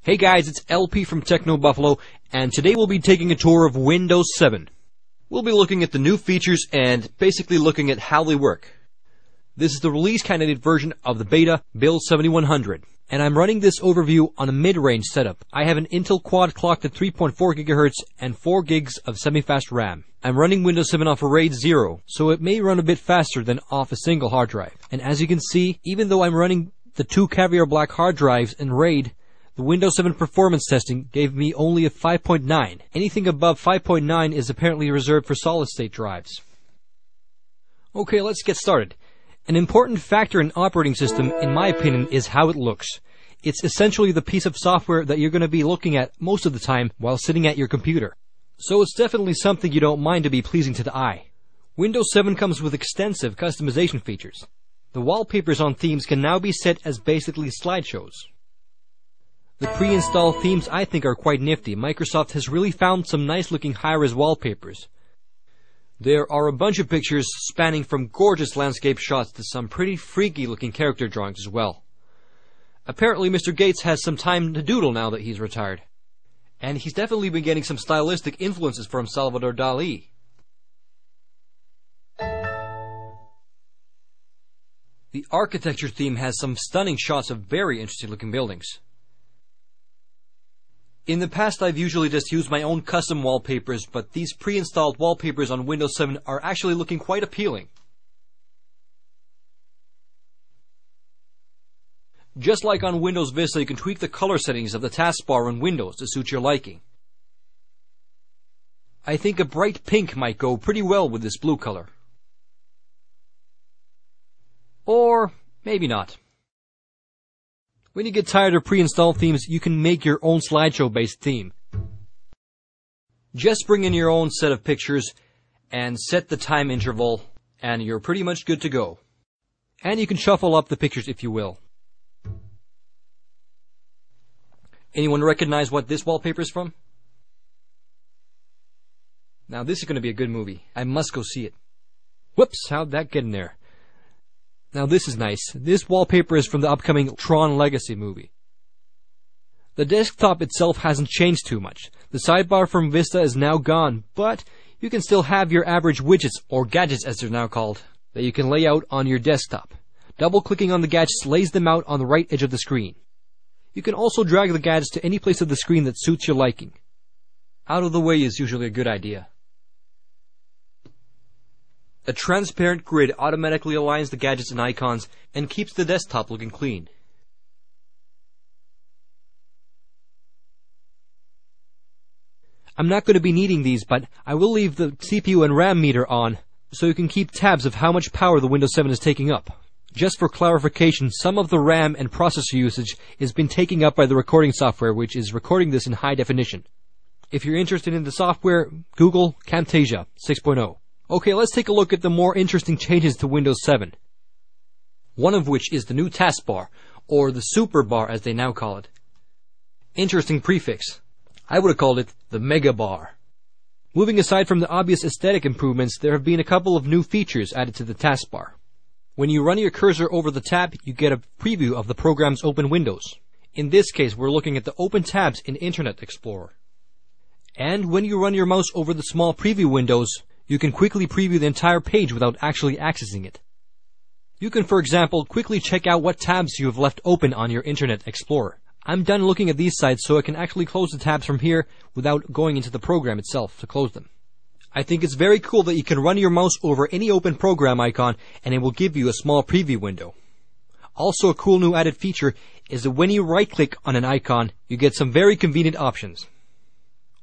Hey guys, it's LP from Techno Buffalo, and today we'll be taking a tour of Windows 7. We'll be looking at the new features and basically looking at how they work. This is the release candidate version of the beta, Build 7100, and I'm running this overview on a mid-range setup. I have an Intel Quad clocked at 3.4 GHz and 4 gigs of semi-fast RAM. I'm running Windows 7 off a RAID 0, so it may run a bit faster than off a single hard drive. And as you can see, even though I'm running the two Caviar Black hard drives and RAID, the Windows 7 performance testing gave me only a 5.9. Anything above 5.9 is apparently reserved for solid-state drives. Okay, let's get started. An important factor in operating system, in my opinion, is how it looks. It's essentially the piece of software that you're going to be looking at most of the time while sitting at your computer. So it's definitely something you don't mind to be pleasing to the eye. Windows 7 comes with extensive customization features. The wallpapers on themes can now be set as basically slideshows. The pre-installed themes I think are quite nifty. Microsoft has really found some nice looking high-res wallpapers. There are a bunch of pictures spanning from gorgeous landscape shots to some pretty freaky looking character drawings as well. Apparently Mr. Gates has some time to doodle now that he's retired. And he's definitely been getting some stylistic influences from Salvador Dali. The architecture theme has some stunning shots of very interesting looking buildings. In the past, I've usually just used my own custom wallpapers, but these pre-installed wallpapers on Windows 7 are actually looking quite appealing. Just like on Windows Vista, you can tweak the color settings of the taskbar on Windows to suit your liking. I think a bright pink might go pretty well with this blue color. Or maybe not. When you get tired of pre-installed themes, you can make your own slideshow-based theme. Just bring in your own set of pictures and set the time interval, and you're pretty much good to go. And you can shuffle up the pictures if you will. Anyone recognize what this wallpaper is from? Now this is going to be a good movie. I must go see it. Whoops, how'd that get in there? Now this is nice. This wallpaper is from the upcoming Tron Legacy movie. The desktop itself hasn't changed too much. The sidebar from Vista is now gone, but you can still have your average widgets, or gadgets as they're now called, that you can lay out on your desktop. Double-clicking on the gadgets lays them out on the right edge of the screen. You can also drag the gadgets to any place of the screen that suits your liking. Out of the way is usually a good idea. A transparent grid automatically aligns the gadgets and icons and keeps the desktop looking clean. I'm not going to be needing these, but I will leave the CPU and RAM meter on so you can keep tabs of how much power the Windows 7 is taking up. Just for clarification, some of the RAM and processor usage is being taken up by the recording software, which is recording this in high definition. If you're interested in the software, Google Camtasia 6.0. Okay, let's take a look at the more interesting changes to Windows 7. One of which is the new taskbar, or the super bar as they now call it. Interesting prefix. I would have called it the mega bar. Moving aside from the obvious aesthetic improvements, there have been a couple of new features added to the taskbar. When you run your cursor over the tab, you get a preview of the program's open windows. In this case, we're looking at the open tabs in Internet Explorer. And when you run your mouse over the small preview windows, you can quickly preview the entire page without actually accessing it. You can, for example, quickly check out what tabs you have left open on your Internet Explorer. I'm done looking at these sites, so I can actually close the tabs from here without going into the program itself to close them. I think it's very cool that you can run your mouse over any open program icon and it will give you a small preview window. Also, a cool new added feature is that when you right-click on an icon, you get some very convenient options.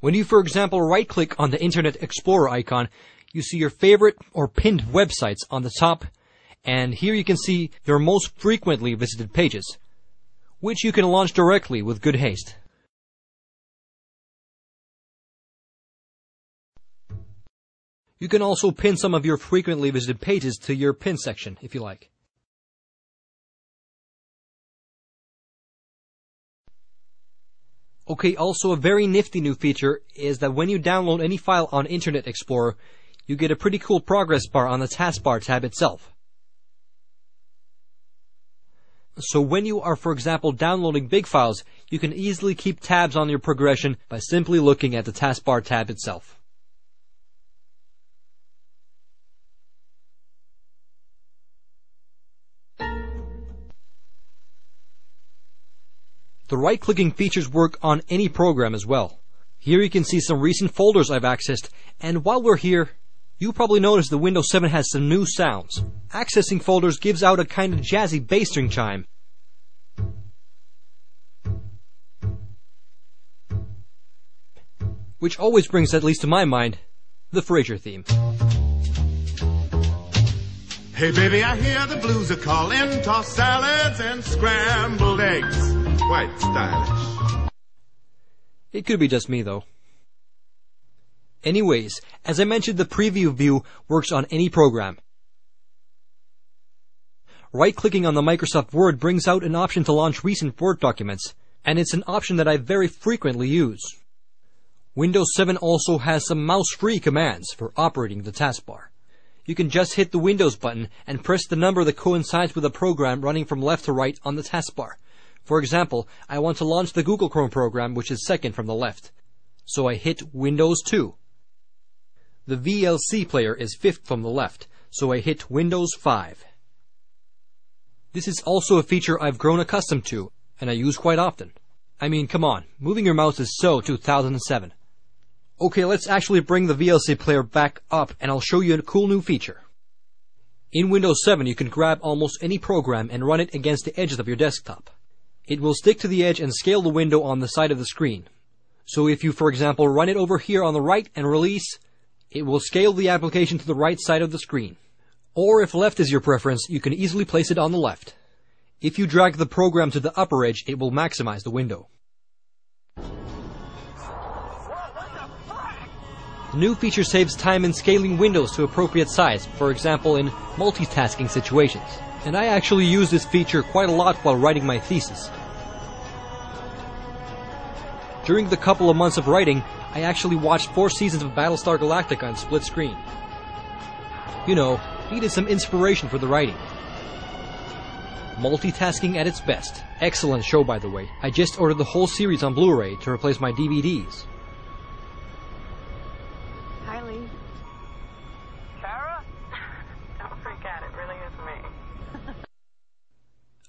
When you, for example, right-click on the Internet Explorer icon, you see your favorite or pinned websites on the top, and here you can see your most frequently visited pages, which you can launch directly with good haste. You can also pin some of your frequently visited pages to your pin section, if you like. Okay, also a very nifty new feature is that when you download any file on Internet Explorer, you get a pretty cool progress bar on the taskbar tab itself. So when you are, for example, downloading big files, you can easily keep tabs on your progression by simply looking at the taskbar tab itself. The right-clicking features work on any program as well. Here you can see some recent folders I've accessed, and while we're here, you probably noticed the Windows 7 has some new sounds. Accessing folders gives out a kind of jazzy bass string chime. Which always brings, at least to my mind, the Frasier theme. Hey baby, I hear the blues are calling, tossed salads and scrambled eggs. Quite stylish. It could be just me though. Anyways, as I mentioned, the preview view works on any program. Right-clicking on the Microsoft Word brings out an option to launch recent Word documents, and it's an option that I very frequently use. Windows 7 also has some mouse-free commands for operating the taskbar. You can just hit the Windows button and press the number that coincides with a program running from left to right on the taskbar. For example, I want to launch the Google Chrome program, which is second from the left. So I hit Windows 2. The VLC player is fifth from the left, so I hit Windows 5. This is also a feature I've grown accustomed to, and I use quite often. I mean, come on, moving your mouse is so 2007. Okay, let's actually bring the VLC player back up, and I'll show you a cool new feature. In Windows 7, you can grab almost any program and run it against the edges of your desktop. It will stick to the edge and scale the window on the side of the screen. So if you, for example, run it over here on the right and release, it will scale the application to the right side of the screen. Or if left is your preference, you can easily place it on the left. If you drag the program to the upper edge, it will maximize the window. The new feature saves time in scaling windows to appropriate size, for example in multitasking situations. And I actually use this feature quite a lot while writing my thesis. During the couple of months of writing, I actually watched 4 seasons of Battlestar Galactica on split screen. You know, needed some inspiration for the writing. Multitasking at its best. Excellent show, by the way. I just ordered the whole series on Blu-ray to replace my DVDs. Hi, Lee. Kara? Don't freak out, it really is me.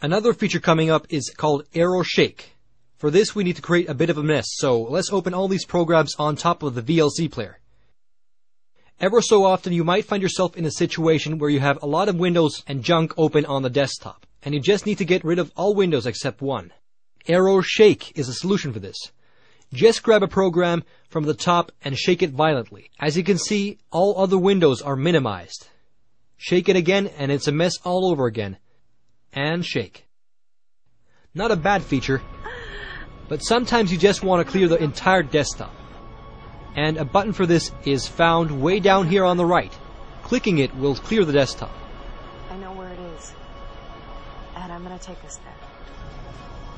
Another feature coming up is called Aero Shake. For this, we need to create a bit of a mess, so let's open all these programs on top of the VLC player. Ever so often, you might find yourself in a situation where you have a lot of windows and junk open on the desktop, and you just need to get rid of all windows except one. Aero Shake is a solution for this. Just grab a program from the top and shake it violently. As you can see, all other windows are minimized. Shake it again, and it's a mess all over again. And shake. Not a bad feature, but sometimes you just want to clear the entire desktop. And a button for this is found way down here on the right. Clicking it will clear the desktop. I know where it is, and I'm going to take us there.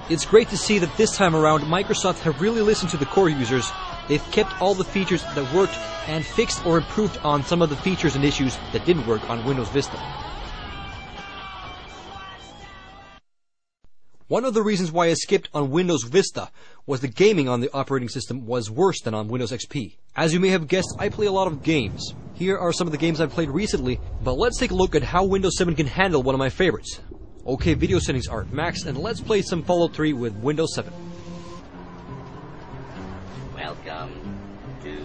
It's great to see that this time around Microsoft have really listened to the core users. They've kept all the features that worked and fixed or improved on some of the features and issues that didn't work on Windows Vista. One of the reasons why I skipped on Windows Vista was the gaming on the operating system was worse than on Windows XP. As you may have guessed, I play a lot of games. Here are some of the games I've played recently, but let's take a look at how Windows 7 can handle one of my favorites. Okay, video settings are maxed, and let's play some Fallout 3 with Windows 7. Welcome.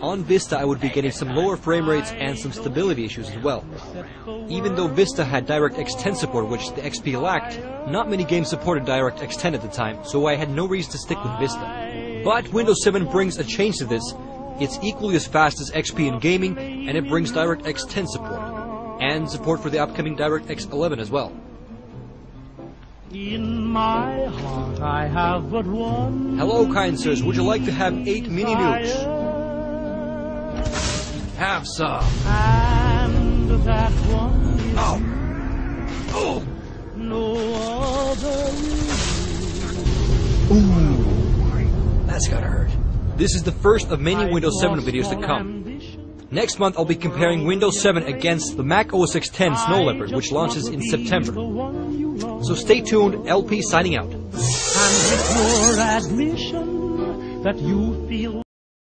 On Vista, I would be getting some lower frame rates and some stability issues as well. Even though Vista had DirectX 10 support, which the XP lacked, not many games supported DirectX 10 at the time, so I had no reason to stick with Vista. But Windows 7 brings a change to this. It's equally as fast as XP in gaming, and it brings DirectX 10 support, and support for the upcoming DirectX 11 as well. In my heart I have but one. Hello, kind sirs. Would you like to have 8 mini nukes? Have some. And that one is Oh! no other. Ooh! That's gotta hurt. This is the first of many Windows 7 videos to come. Next month, I'll be comparing Windows 7 against the Mac OS X Snow Leopard, which launches in September. So stay tuned, LP signing out. And with your admission that you feel